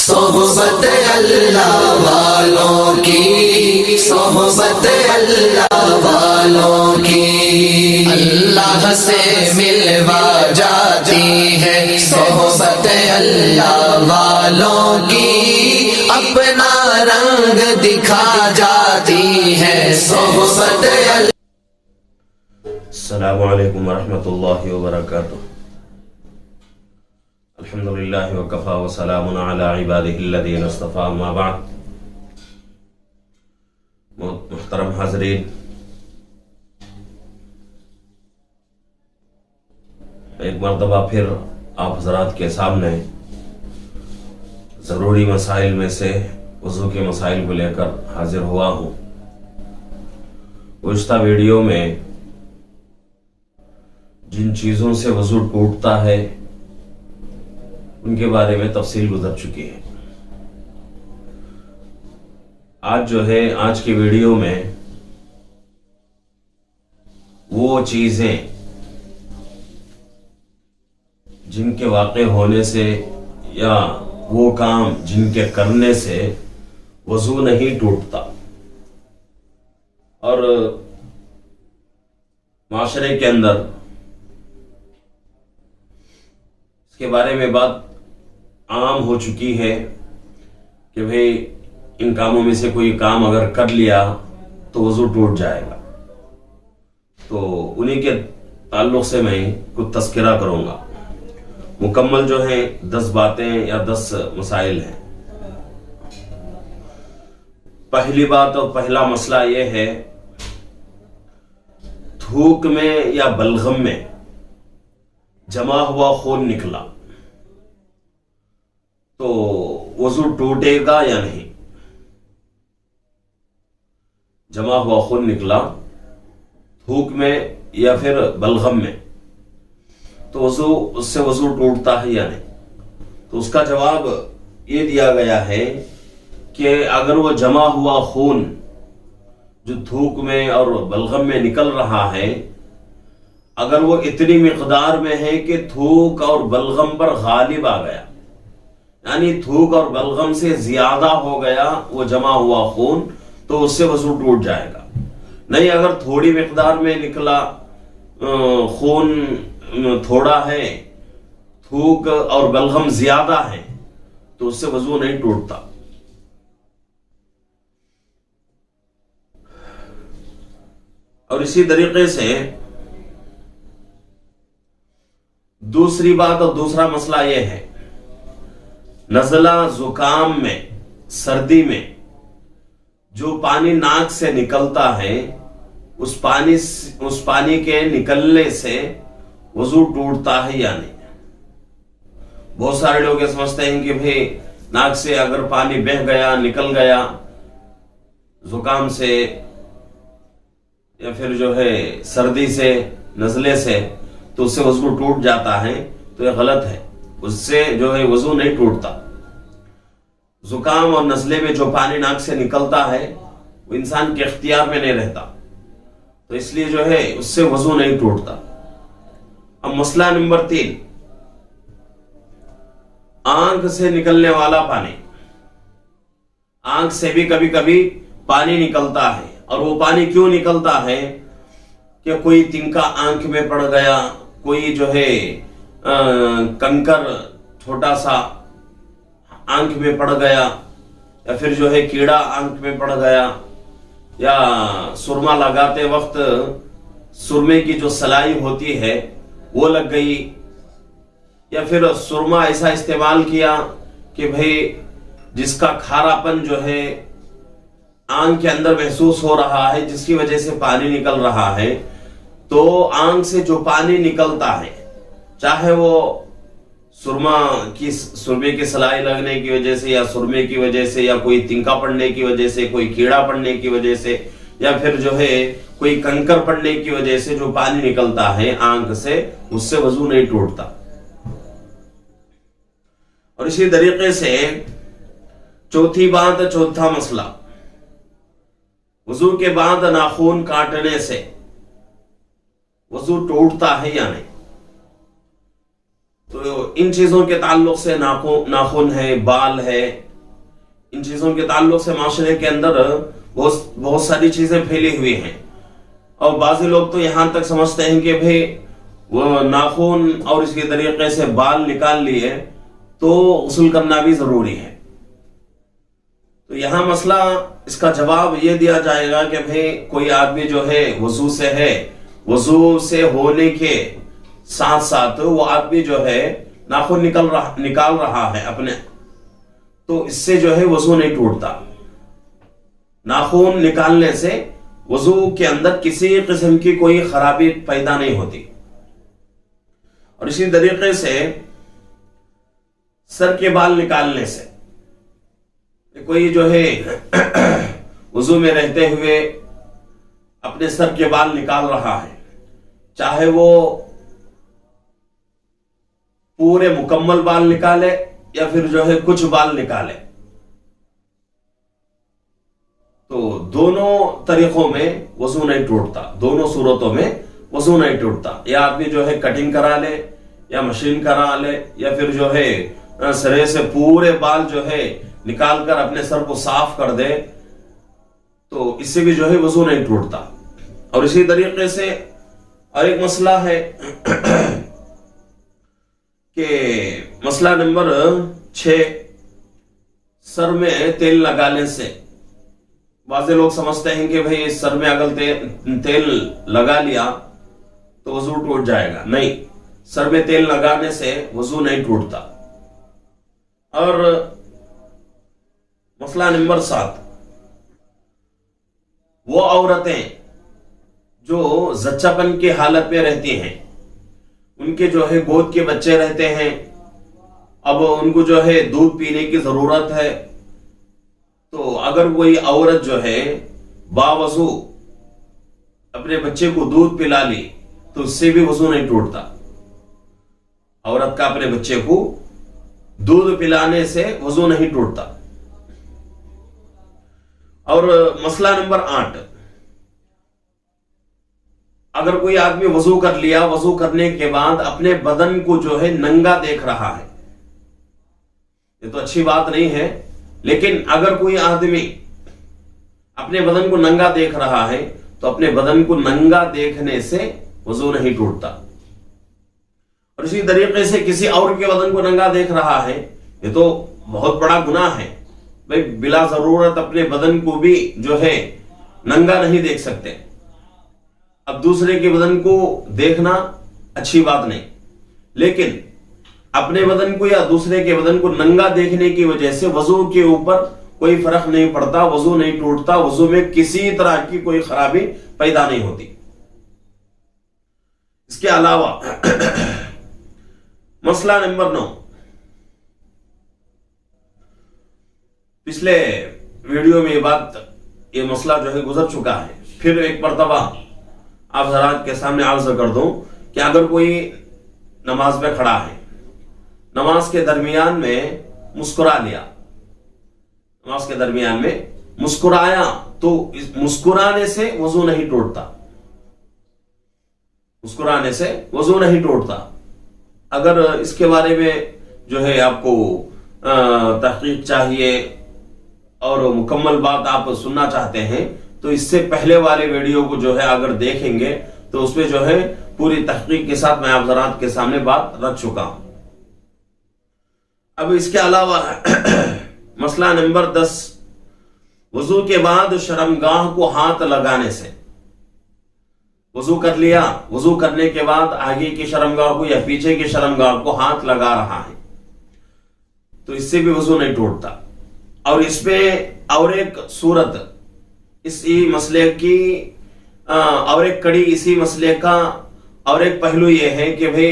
صحبت اللہ والوں کی، صحبت اللہ والوں کی اللہ سے ملوا جاتی ہے، صحبت اللہ والوں کی اپنا رنگ دکھا جاتی ہے، صحبت اللہ۔ السلام علیکم ورحمۃ اللہ وبرکاتہ۔ الحمدللہ وکفی وسلام علی عبادہ الذین اصطفی، اما بعد۔ محترم حاضرین، ایک مرتبہ پھر آپ حضرات کے سامنے ضروری مسائل میں سے وضو کے مسائل کو لے کر حاضر ہوا ہوں۔ گزشتہ ویڈیو میں جن چیزوں سے وضو ٹوٹتا ہے ان کے بارے میں تفصیل گزر چکی ہے۔ آج کی ویڈیو میں وہ چیزیں جن کے واقع ہونے سے یا وہ کام جن کے کرنے سے وضو نہیں ٹوٹتا، اور معاشرے کے اندر اس کے بارے میں بات عام ہو چکی ہے کہ بھئی ان کاموں میں سے کوئی کام اگر کر لیا تو وضو ٹوٹ جائے گا۔ تو انہی کے تعلق سے میں کچھ تذکرہ کروں گا۔ مکمل جو ہیں 10 باتیں یا 10 مسائل ہیں۔ پہلی بات اور پہلا مسئلہ یہ ہے، تھوک میں یا بلغم میں جمع ہوا خون نکلا تو وضو ٹوٹے گا یا نہیں؟ جمع ہوا خون نکلا تھوک میں یا پھر بلغم میں تو اس سے وضو ٹوٹتا ہے یا نہیں؟ تو اس کا جواب یہ دیا گیا ہے کہ اگر وہ جمع ہوا خون جو تھوک میں اور بلغم میں نکل رہا ہے، اگر وہ اتنی مقدار میں ہے کہ تھوک اور بلغم پر غالب آ گیا، یعنی تھوک اور بلغم سے زیادہ ہو گیا وہ جمع ہوا خون، تو اس سے وضو ٹوٹ جائے گا۔ نہیں، اگر تھوڑی مقدار میں نکلا خون تھوڑا ہے، تھوک اور بلغم زیادہ ہے، تو اس سے وضو نہیں ٹوٹتا۔ اور اسی طریقے سے دوسری بات اور دوسرا مسئلہ یہ ہے، نزلہ زکام میں، سردی میں جو پانی ناک سے نکلتا ہے، اس پانی کے نکلنے سے وضو ٹوٹتا ہے یا نہیں؟ بہت سارے لوگ یہ سمجھتے ہیں کہ بھئی ناک سے اگر پانی بہہ گیا، نکل گیا زکام سے یا پھر جو ہے سردی سے، نزلے سے، تو اس سے وضو ٹوٹ جاتا ہے، تو یہ غلط ہے۔ اس سے جو ہے وضو نہیں ٹوٹتا۔ زکام اور نزلے میں جو پانی ناک سے نکلتا ہے وہ انسان کے اختیار میں نہیں رہتا، تو اس لیے جو ہے اس سے وضو نہیں ٹوٹتا۔ اب مسئلہ نمبر 3، آنکھ سے نکلنے والا پانی۔ آنکھ سے بھی کبھی کبھی پانی نکلتا ہے، اور وہ پانی کیوں نکلتا ہے کہ کوئی تنکا آنکھ میں پڑ گیا، کوئی جو ہے کنکر چھوٹا سا آنکھ میں پڑ گیا، یا پھر جو ہے کیڑا آنکھ میں پڑ گیا، یا سرما لگاتے وقت سرمے کی جو سلائی ہوتی ہے وہ لگ گئی، یا پھر سرما ایسا استعمال کیا کہ بھئی جس کا کھارا پن جو ہے آنکھ کے اندر محسوس ہو رہا ہے، جس کی وجہ سے پانی نکل رہا ہے، تو آنکھ سے جو پانی نکلتا ہے، چاہے وہ سرمے کی سلائی لگنے کی وجہ سے، یا سرمے کی وجہ سے، یا کوئی تنکا پڑنے کی وجہ سے، کوئی کیڑا پڑنے کی وجہ سے، یا پھر جو ہے کوئی کنکر پڑنے کی وجہ سے جو پانی نکلتا ہے آنکھ سے، اس سے وضو نہیں ٹوٹتا۔ اور اسی طریقے سے چوتھی بات، چوتھا مسئلہ، وضو کے بعد ناخون کاٹنے سے وضو ٹوٹتا ہے یا نہیں؟ تو ان چیزوں کے تعلق سے ناخن ہے، بال ہے، ان چیزوں کے تعلق سے معاشرے کے اندر بہت ساری چیزیں پھیلی ہوئی ہیں، اور بعض لوگ تو یہاں تک سمجھتے ہیں کہ بھئی وہ ناخن اور اس کے طریقے سے بال نکال لیے تو غسل کرنا بھی ضروری ہے۔ تو یہاں مسئلہ اس کا جواب یہ دیا جائے گا کہ بھئی کوئی آدمی جو ہے وضو سے ہونے کے ساتھ ساتھ وہ آدمی جو ہے ناخن نکال رہا ہے اپنے، تو اس سے جو ہے وضو نہیں ٹوٹتا۔ ناخن نکالنے سے وضو کے اندر کسی قسم کی کوئی خرابی پیدا نہیں ہوتی۔ اور اسی طریقے سے سر کے بال نکالنے سے کوئی جو ہے وضو میں رہتے ہوئے اپنے سر کے بال نکال رہا ہے، چاہے وہ پورے مکمل بال نکالے یا پھر جو ہے کچھ بال نکالے، تو دونوں طریقوں میں وضو نہیں ٹوٹتا، دونوں صورتوں میں وضو نہیں ٹوٹتا۔ یا آدمی جو ہے کٹنگ کرا لے یا مشین کرا لے یا پھر جو ہے سرے سے پورے بال جو ہے نکال کر اپنے سر کو صاف کر دے، تو اس سے بھی جو ہے وضو نہیں ٹوٹتا۔ اور اسی طریقے سے اور ایک مسئلہ ہے کہ مسئلہ نمبر 6، سر میں تیل لگانے سے بعض لوگ سمجھتے ہیں کہ بھئی سر میں اگر تیل لگا لیا تو وضو ٹوٹ جائے گا۔ نہیں، سر میں تیل لگانے سے وضو نہیں ٹوٹتا۔ اور مسئلہ نمبر 7، وہ عورتیں جو زچہ پن کی حالت میں رہتی ہیں، ان کے جو ہے گود کے بچے رہتے ہیں، اب ان کو جو ہے دودھ پینے کی ضرورت ہے، تو اگر کوئی عورت جو ہے باوضو اپنے بچے کو دودھ پلا لی تو اس سے بھی وضو نہیں ٹوٹتا۔ عورت کا اپنے بچے کو دودھ پلانے سے وضو نہیں ٹوٹتا۔ اور مسئلہ نمبر 8، اگر کوئی آدمی وضو کر لیا، وضو کرنے کے بعد اپنے بدن کو جو ہے ننگا دیکھ رہا ہے، یہ تو اچھی بات نہیں ہے، لیکن اگر کوئی آدمی اپنے بدن کو ننگا دیکھ رہا ہے تو اپنے بدن کو ننگا دیکھنے سے وضو نہیں ٹوٹتا۔ اور اسی طریقے سے کسی اور کے بدن کو ننگا دیکھ رہا ہے، یہ تو بہت بڑا گناہ ہے۔ بھئی بلا ضرورت اپنے بدن کو بھی جو ہے ننگا نہیں دیکھ سکتے۔ اب دوسرے کے بدن کو دیکھنا اچھی بات نہیں، لیکن اپنے بدن کو یا دوسرے کے بدن کو ننگا دیکھنے کی وجہ سے وضو کے اوپر کوئی فرق نہیں پڑتا، وضو نہیں ٹوٹتا، وضو میں کسی طرح کی کوئی خرابی پیدا نہیں ہوتی۔ اس کے علاوہ مسئلہ نمبر 9، پچھلے ویڈیو میں یہ مسئلہ جو ہے گزر چکا ہے، پھر ایک مرتبہ آپ حضرات کے سامنے عرض کر دوں کہ اگر کوئی نماز میں کھڑا ہے، نماز کے درمیان میں مسکرا لیا، نماز کے درمیان میں مسکرایا، تو مسکرانے سے وضو نہیں ٹوٹتا، مسکرانے سے وضو نہیں ٹوٹتا۔ اگر اس کے بارے میں جو ہے آپ کو تحقیق چاہیے اور مکمل بات آپ سننا چاہتے ہیں تو اس سے پہلے والے ویڈیو کو جو ہے اگر دیکھیں گے تو اس میں جو ہے پوری تحقیق کے ساتھ میں آپ حضرات کے سامنے بات رکھ چکا ہوں۔ اب اس کے علاوہ مسئلہ نمبر 10، وضو کے بعد شرمگاہ کو ہاتھ لگانے سے، وضو کر لیا، وضو کرنے کے بعد آگے کی شرمگاہ کو یا پیچھے کی شرمگاہ کو ہاتھ لگا رہا ہے تو اس سے بھی وضو نہیں ٹوٹتا۔ اور اس میں اور ایک صورت اسی مسئلے کی اور ایک کڑی اسی مسئلے کا اور ایک پہلو یہ ہے کہ بھئی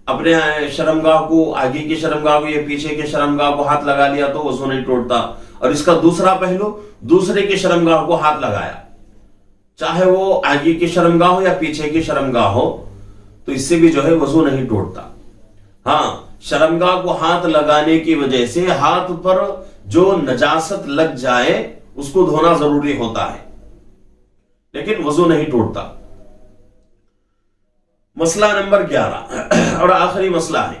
اپنے شرمگاہ کو، آگے کی شرمگاہ کو یا پیچھے کی شرمگاہ کو ہاتھ لگا لیا تو وضو نہیں ٹوٹتا۔ اور اس کا دوسرا پہلو، دوسرے کی شرمگاہ کو ہاتھ لگایا، چاہے وہ آگے کی شرمگاہ ہو یا پیچھے کی شرمگاہ ہو، تو اس سے بھی جو ہے وضو نہیں ٹوٹتا۔ ہاں، شرمگاہ کو ہاتھ لگانے کی وجہ سے ہاتھ پر جو نجاست لگ جائے اس کو دھونا ضروری ہوتا ہے، لیکن وضو نہیں ٹوٹتا۔ مسئلہ نمبر 11 اور آخری مسئلہ ہے،